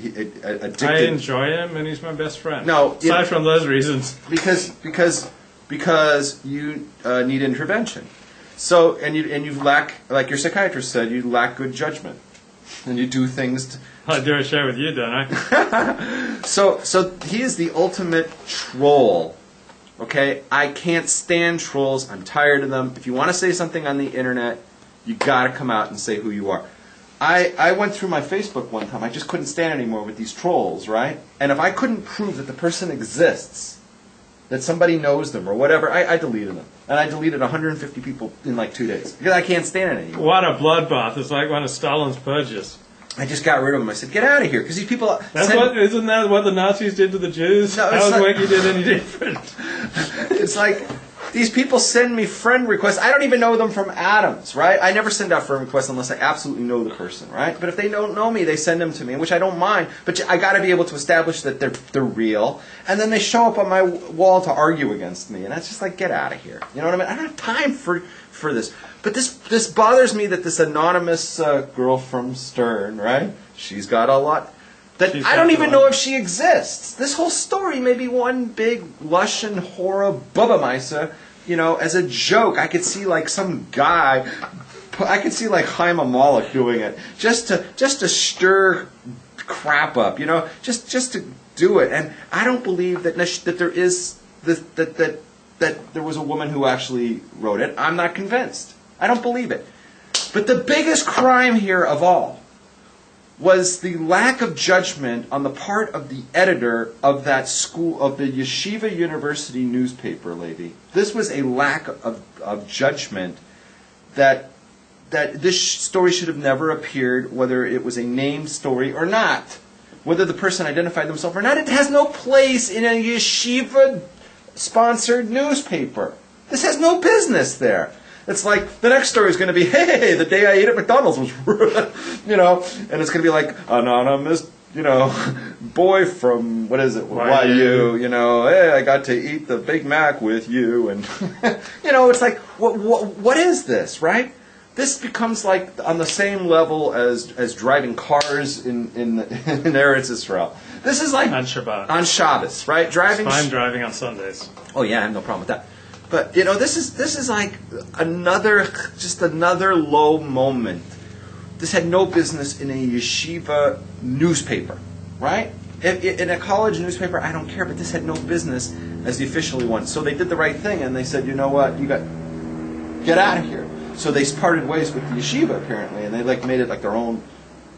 addicted. I enjoy him, and he's my best friend. No, aside from those reasons, because you need intervention. So and you lack, like your psychiatrist said, you lack good judgment, and you do things. I do a show with you, don't I? So he is the ultimate troll. Okay, I can't stand trolls. I'm tired of them. If you want to say something on the internet, you got to come out and say who you are. I went through my Facebook one time. I just couldn't stand anymore with these trolls, right? And if I couldn't prove that the person exists, that somebody knows them or whatever, I deleted them. And I deleted 150 people in like 2 days because I can't stand it anymore. What a bloodbath! It's like one of Stalin's purges. I just got rid of them. I said, get out of here, because these people. Isn't that what the Nazis did to the Jews? No, How is what you did any different? It's like these people send me friend requests. I don't even know them from Adams, right? I never send out friend requests unless I absolutely know the person, right? But if they don't know me, they send them to me, which I don't mind. But I got to be able to establish that they're real. And then they show up on my wall to argue against me, and that's just like, get out of here. You know what I mean? I don't have time for this. But this bothers me that this anonymous girl from Stern, right? She's got a lot. I don't even know if she exists. This whole story may be one big lush and horror bubba you know, as a joke. I could see like some guy, I could see like Chaim Amalek doing it just to stir crap up, you know, just to do it. And I don't believe that there is that there was a woman who actually wrote it. I'm not convinced. I don't believe it. But the biggest crime here of all was the lack of judgment on the part of the editor of that school, of the Yeshiva University newspaper, lady. This was a lack of judgment that this story should have never appeared, whether it was a named story or not. Whether the person identified themselves or not, it has no place in a Yeshiva-sponsored newspaper. This has no business there. It's like, the next story is going to be, hey, the day I ate at McDonald's was, you know, and it's going to be like, anonymous, you know, boy from, what is it, YU, you know, hey, I got to eat the Big Mac with you, and, you know, it's like, what is this, right? This becomes like on the same level as driving cars in Eretz Israel. This is like... On Shabbat. On Shabbos, right? I'm driving on Sundays. Oh yeah, I have no problem with that. But, you know, this is like another low moment. This had no business in a yeshiva newspaper, right? In a college newspaper, I don't care, but this had no business as the officially one. So they did the right thing, and they said, you know what, get out of here. So they parted ways with the yeshiva, apparently, and they like made it like their own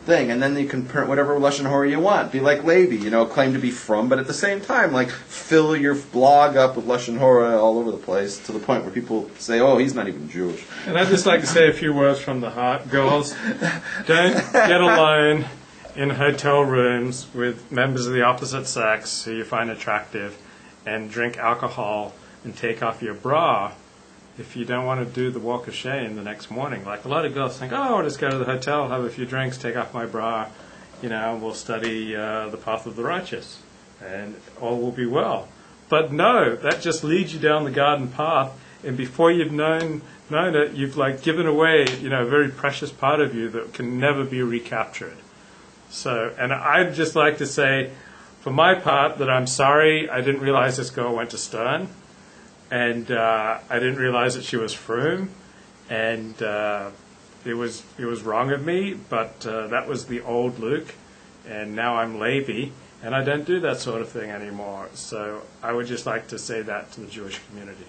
thing. And then you can print whatever Lashon Hora you want. Be like Levi, you know, claim to be from, but at the same time, like, fill your blog up with Lashon Hora all over the place to the point where people say, oh, he's not even Jewish. And I'd just like to say a few words from the heart. Girls, don't get alone in hotel rooms with members of the opposite sex who you find attractive and drink alcohol and take off your bra if you don't want to do the walk of shame the next morning. Like a lot of girls think, oh, I'll just go to the hotel, have a few drinks, take off my bra, you know, and we'll study the path of the righteous, and all will be well. But no, that just leads you down the garden path, and before you've known it, you've like given away, you know, a very precious part of you that can never be recaptured. So, and I'd just like to say, for my part, that I'm sorry I didn't realize this girl went to Stern. And I didn't realize that she was froom, and it was wrong of me. But that was the old Luke, and now I'm Levi, and I don't do that sort of thing anymore. So I would just like to say that to the Jewish community.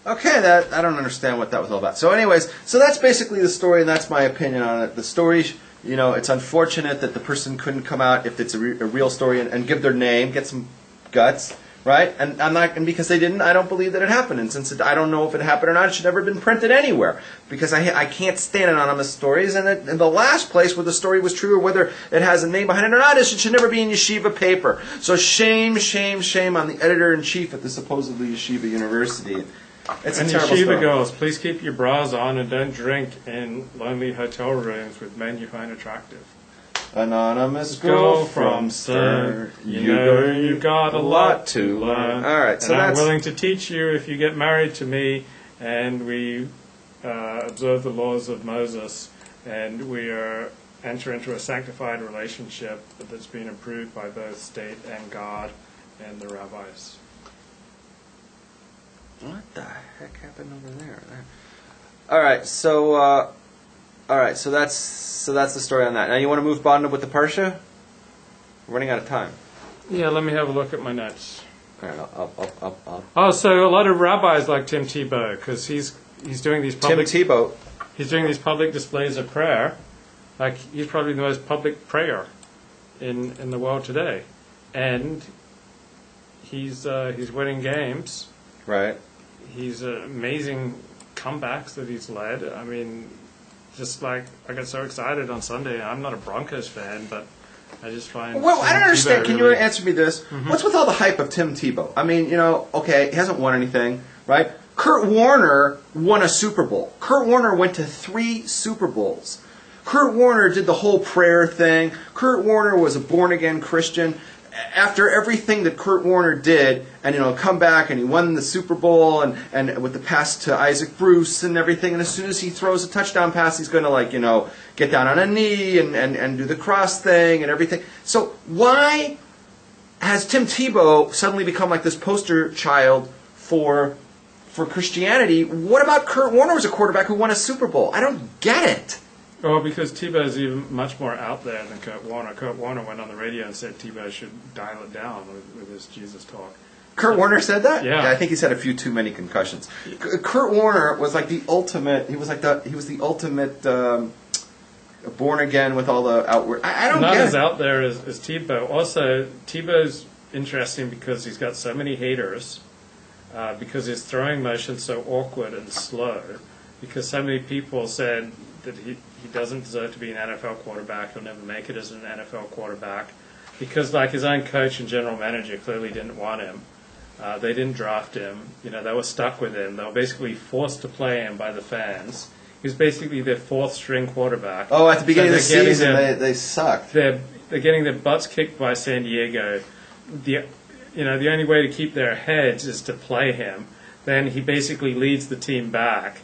Okay, I don't understand what that was all about. So, anyways, so that's basically the story, and that's my opinion on it. The story, you know, it's unfortunate that the person couldn't come out if it's a real story and give their name, get some guts. Right? And I'm not, and because they didn't, I don't believe that it happened. And since I don't know if it happened or not, it should never have been printed anywhere. Because I can't stand anonymous stories. And in the last place where the story was true, or whether it has a name behind it or not, it should never be in yeshiva paper. So shame, shame, shame on the editor-in-chief at the supposedly yeshiva university. It's and a terrible yeshiva story. girls, please keep your bras on and don't drink in lonely hotel rooms with men you find attractive. Anonymous girl from Stern, you know you've got a lot to learn. All right, so and I'm that's... willing to teach you if you get married to me, and we observe the laws of Moses, and we are enter into a sanctified relationship that's been approved by both state and God and the rabbis. What the heck happened over there? All right, so that's the story on that. Now you want to move on with the parsha? We're running out of time. Yeah, let me have a look at my notes. All right, I'll Oh, so a lot of rabbis like Tim Tebow because he's doing these public Tim Tebow. He's doing these public displays of prayer. Like he's probably the most public prayer in the world today, and he's winning games. Right. He's amazing comebacks that he's led. I mean, just like I got so excited on Sunday. I'm not a Broncos fan, but I just find. Well, I don't understand. Tebow Can really... you answer me this? Mm-hmm. What's with all the hype of Tim Tebow? I mean, okay, he hasn't won anything, right? Kurt Warner won a Super Bowl. Kurt Warner went to 3 Super Bowls. Kurt Warner did the whole prayer thing. Kurt Warner was a born-again Christian. After everything that Kurt Warner did, and come back and he won the Super Bowl and with the pass to Isaac Bruce and everything, and as soon as he throws a touchdown pass, he's going to get down on a knee and do the cross thing and everything. So why has Tim Tebow suddenly become like this poster child for Christianity? What about Kurt Warner was a quarterback who won a Super Bowl? I don't get it. Well, because Tebow is even much more out there than Kurt Warner. Kurt Warner went on the radio and said Tebow should dial it down with his Jesus talk. Kurt Warner said that? Yeah. I think he's had a few too many concussions. Kurt Warner was like the ultimate. He was the ultimate born again with all the outward. I don't Not get as it. out there as Tebow. Also, Tebow's interesting because he's got so many haters. Because his throwing motion's so awkward and slow. Because so many people said that he doesn't deserve to be an NFL quarterback. He'll never make it as an NFL quarterback. Because like his own coach and general manager clearly didn't want him. They didn't draft him. They were stuck with him. They were basically forced to play him by the fans. He was basically their 4th string quarterback. Oh, at the beginning of the season, their, they sucked. They're getting their butts kicked by San Diego. The only way to keep their heads is to play him. Then he basically leads the team back.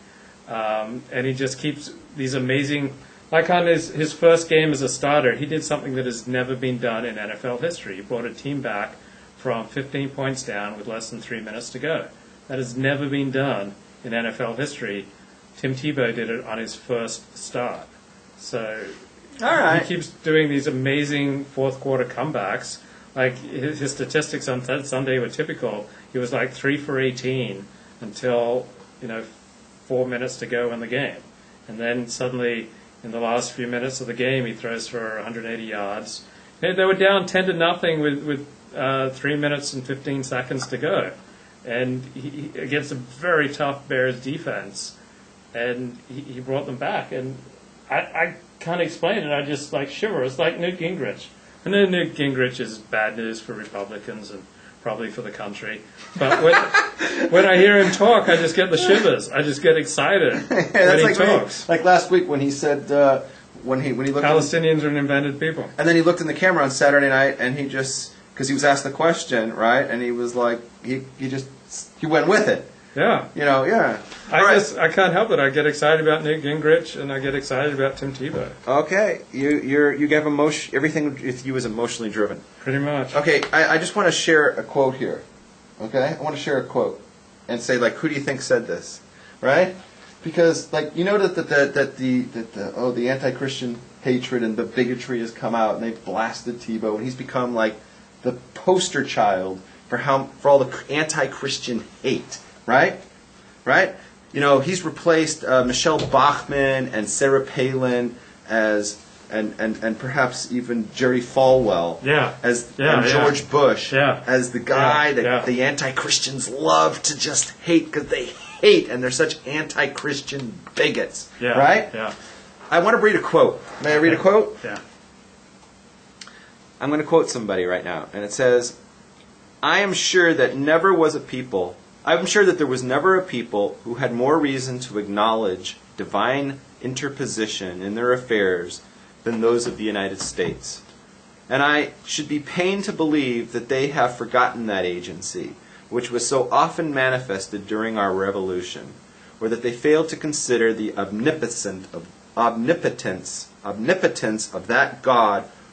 And he just keeps these amazing... Like on his first game as a starter, he did something that has never been done in NFL history. He brought a team back from 15 points down with less than 3 minutes to go. That has never been done in NFL history. Tim Tebow did it on his first start. So all right. He keeps doing these amazing fourth quarter comebacks. Like his statistics on Sunday were typical. He was like 3 for 18 until 4 minutes to go in the game, and then suddenly in the last few minutes of the game he throws for 180 yards. They were down 10-0 with 3 minutes and 15 seconds to go, and he against a very tough Bears defense, and he brought them back. And I can't explain it. I just shiver. It's like Newt Gingrich. I know Newt Gingrich is bad news for Republicans and probably for the country, but when I hear him talk, I just get the shivers. I just get excited when he talks. Like last week when he said when he looked Palestinians are an invented people, and then he looked in the camera on Saturday night, and he just because he was asked the question, right, and he was like he went with it. Yeah. Yeah. I can't help it. I get excited about Newt Gingrich, and I get excited about Tim Tebow. Okay, you have emotion. Everything with you is emotionally driven. Pretty much. Okay, I just want to share a quote here. Okay, I want to share a quote and say who do you think said this, right? Because that the anti-Christian hatred and the bigotry has come out, and they've blasted Tebow, and he's become the poster child for all the anti-Christian hate. Right? He's replaced Michelle Bachmann and Sarah Palin and perhaps even Jerry Falwell and George Bush as the guy that the anti-Christians love to just hate because they hate and they're such anti-Christian bigots. Yeah. Right? Yeah. I want to read a quote. May I read a quote? Yeah. I'm going to quote somebody right now, and it says, I'm sure that there was never a people who had more reason to acknowledge divine interposition in their affairs than those of the United States. And I should be pained to believe that they have forgotten that agency, which was so often manifested during our revolution, or that they failed to consider the omnipotence omnipotence of that God